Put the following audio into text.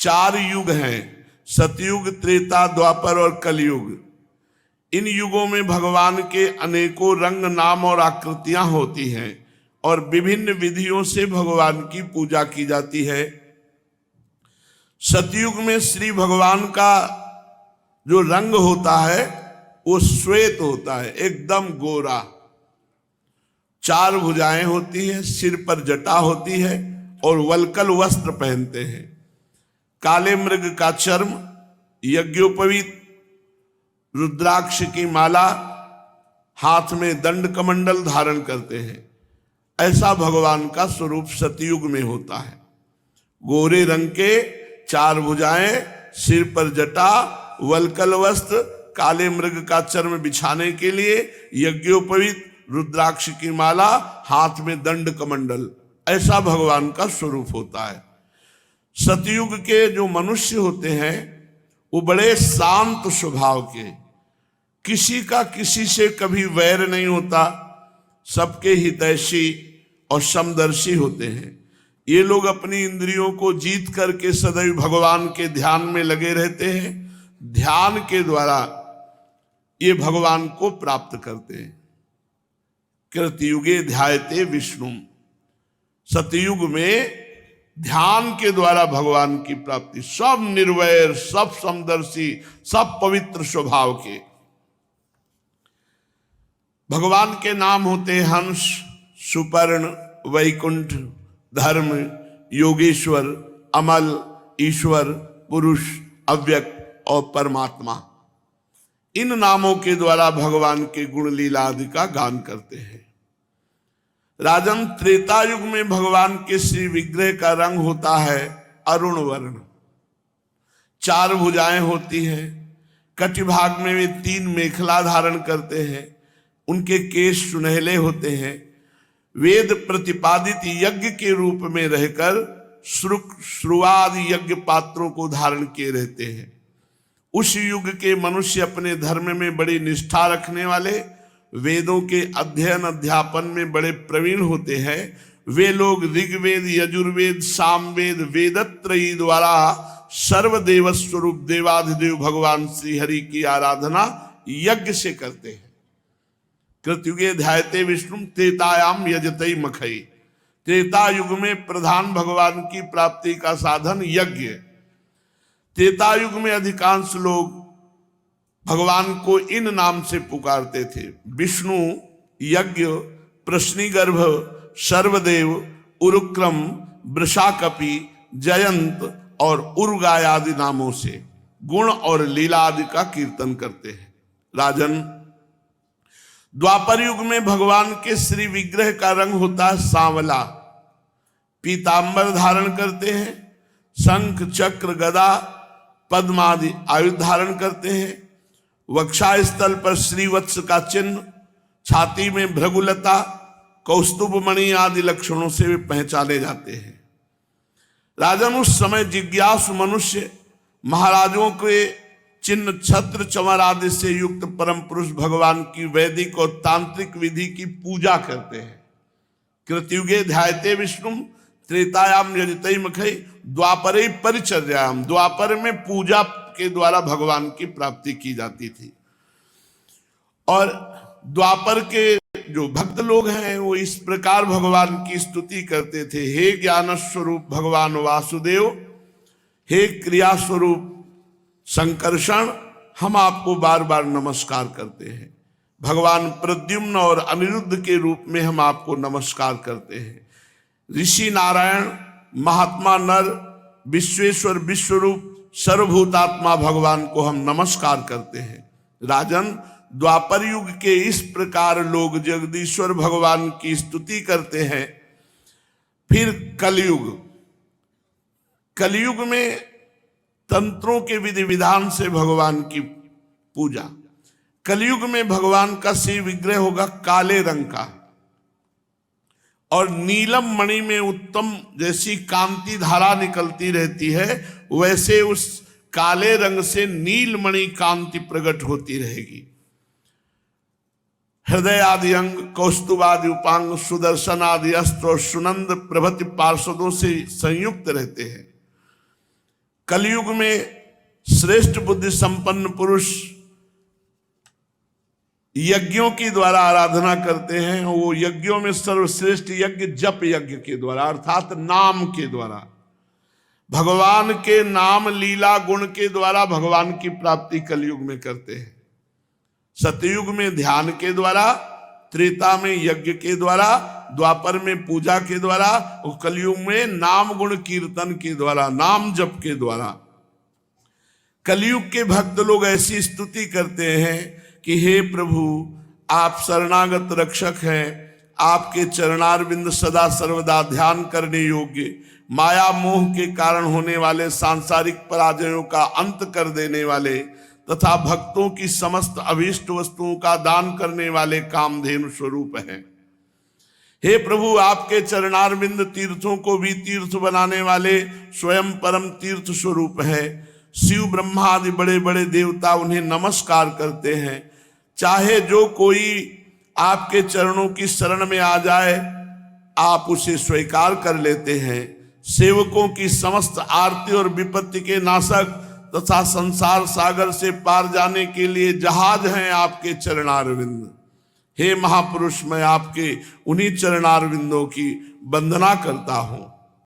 4 युग हैं, सतयुग, त्रेता, द्वापर और कलयुग। इन युगों में भगवान के अनेकों रंग, नाम और आकृतियां होती हैं और विभिन्न विधियों से भगवान की पूजा की जाती है। सतयुग में श्री भगवान का जो रंग होता है वो श्वेत होता है, एकदम गोरा। 4 भुजाएं होती हैं, सिर पर जटा होती है और वल्कल वस्त्र पहनते हैं। काले मृग का चर्म, यज्ञोपवीत, रुद्राक्ष की माला, हाथ में दंड कमंडल धारण करते हैं। ऐसा भगवान का स्वरूप सतयुग में होता है। गोरे रंग के 4 भुजाएं, सिर पर जटा, वल्कल वस्त्र, काले मृग का चर्म बिछाने के लिए, यज्ञोपवीत, रुद्राक्ष की माला, हाथ में दंड कमंडल, ऐसा भगवान का स्वरूप होता है। सतयुग के जो मनुष्य होते हैं वो बड़े शांत स्वभाव के, किसी का किसी से कभी वैर नहीं होता, सबके हितैषी और समदर्शी होते हैं। ये लोग अपनी इंद्रियों को जीत करके सदैव भगवान के ध्यान में लगे रहते हैं। ध्यान के द्वारा ये भगवान को प्राप्त करते हैं। कृतयुगे ध्यायते विष्णु, सतयुग में ध्यान के द्वारा भगवान की प्राप्ति। सब निर्वैर, सब समदर्शी, सब पवित्र स्वभाव के। भगवान के नाम होते हंस, सुपर्ण, वैकुंठ, धर्म, योगेश्वर, अमल, ईश्वर, पुरुष, अव्यक्त और परमात्मा। इन नामों के द्वारा भगवान के गुण लीला आदि का गान करते हैं। राजन, त्रेता युग में भगवान के श्री विग्रह का रंग होता है अरुण वर्ण। 4 भुजाएं होती हैं, कटिभाग में वे 3 मेखला धारण करते हैं, उनके केश सुनहले होते हैं। वेद प्रतिपादित यज्ञ के रूप में रहकर श्रुवाद यज्ञ पात्रों को धारण किए रहते हैं। उस युग के मनुष्य अपने धर्म में बड़ी निष्ठा रखने वाले, वेदों के अध्ययन अध्यापन में बड़े प्रवीण होते हैं। वे लोग ऋग्वेद, यजुर्वेद, सामवेद, वेदत्रयी द्वारा सर्वदेव स्वरूप देवाधिदेव भगवान श्री हरि की आराधना यज्ञ से करते हैं। कृतयुगे ध्यायते विष्णु, त्रेतायाम यजते मखई। त्रेता युग में प्रधान भगवान की प्राप्ति का साधन यज्ञ। त्रेता युग में अधिकांश लोग भगवान को इन नाम से पुकारते थे: विष्णु, यज्ञ, प्रश्निगर्भ, सर्वदेव, उरुक्रम, वृषाकपि, जयंत और उर्गाय आदि नामों से गुण और लीला आदि का कीर्तन करते हैं। राजन, द्वापर युग में भगवान के श्री विग्रह का रंग होता है सांवला। पीतांबर धारण करते हैं, शंख, चक्र, गदा, पद्म आदि आयुध धारण करते हैं। वक्षा स्थल पर श्रीवत्स का चिन्ह, छाती में भृगुलता, कौस्तुभ मणि आदि लक्षणों से वे पहचाने जाते हैं। राजन, उस समय जिज्ञासु मनुष्य महाराजों के चिन्ह, छत्र, चमर आदि से युक्त परम पुरुष भगवान की वैदिक और तांत्रिक विधि की पूजा करते हैं। कृतयुगे ध्यायते विष्णु, त्रेतायाम यजते मखई, द्वापरे परिचर्यायाम। द्वापर में पूजा के द्वारा भगवान की प्राप्ति की जाती थी। और द्वापर के जो भक्त लोग हैं वो इस प्रकार भगवान की स्तुति करते थे: हे ज्ञान स्वरूप भगवान वासुदेव, हे क्रिया स्वरूप संकर्षण, हम आपको बार बार नमस्कार करते हैं। भगवान प्रद्युम्न और अनिरुद्ध के रूप में हम आपको नमस्कार करते हैं। ऋषि नारायण, महात्मा नर, विश्वेश्वर विश्वरूप, सर्वभूतात्मा भगवान को हम नमस्कार करते हैं। राजन, द्वापर युग के इस प्रकार लोग जगदीश्वर भगवान की स्तुति करते हैं। फिर कलयुग। कलयुग में तंत्रों के विधि विधान से भगवान की पूजा। कलयुग में भगवान का श्री विग्रह होगा काले रंग का, और नीलम मणि में उत्तम जैसी कांति धारा निकलती रहती है, वैसे उस काले रंग से नीलमणि कांति प्रकट होती रहेगी। हृदय आदि अंग, कौस्तुभ आदि उपांग, सुदर्शन आदि अस्त्र और सुनंद प्रभृति पार्षदों से संयुक्त रहते हैं। कलयुग में श्रेष्ठ बुद्धि संपन्न पुरुष यज्ञों के द्वारा आराधना करते हैं। वो यज्ञों में सर्वश्रेष्ठ यज्ञ जप यज्ञ के द्वारा अर्थात नाम के द्वारा, भगवान के नाम लीला गुण के द्वारा भगवान की प्राप्ति कलयुग में करते हैं। सतयुग में ध्यान के द्वारा, त्रेता में यज्ञ के द्वारा, द्वापर में पूजा के द्वारा और कलयुग में नाम गुण कीर्तन के द्वारा, नाम जप के द्वारा। कलयुग के भक्त लोग ऐसी स्तुति करते हैं कि हे प्रभु, आप शरणागत रक्षक हैं, आपके चरणारविंद सदा सर्वदा ध्यान करने योग्य, माया मोह के कारण होने वाले सांसारिक पराजयों का अंत कर देने वाले तथा भक्तों की समस्त अभीष्ट वस्तुओं का दान करने वाले कामधेनु स्वरूप हैं। हे प्रभु, आपके चरणारविंद तीर्थों को भी तीर्थ बनाने वाले स्वयं परम तीर्थ स्वरूप है। शिव ब्रह्मा आदि बड़े बड़े देवता उन्हें नमस्कार करते हैं। चाहे जो कोई आपके चरणों की शरण में आ जाए, आप उसे स्वीकार कर लेते हैं। सेवकों की समस्त आरती और विपत्ति के नाशक तथा संसार सागर से पार जाने के लिए जहाज हैं आपके चरणारविंद। हे महापुरुष, मैं आपके उन्हीं चरणारविंदों की वंदना करता हूं।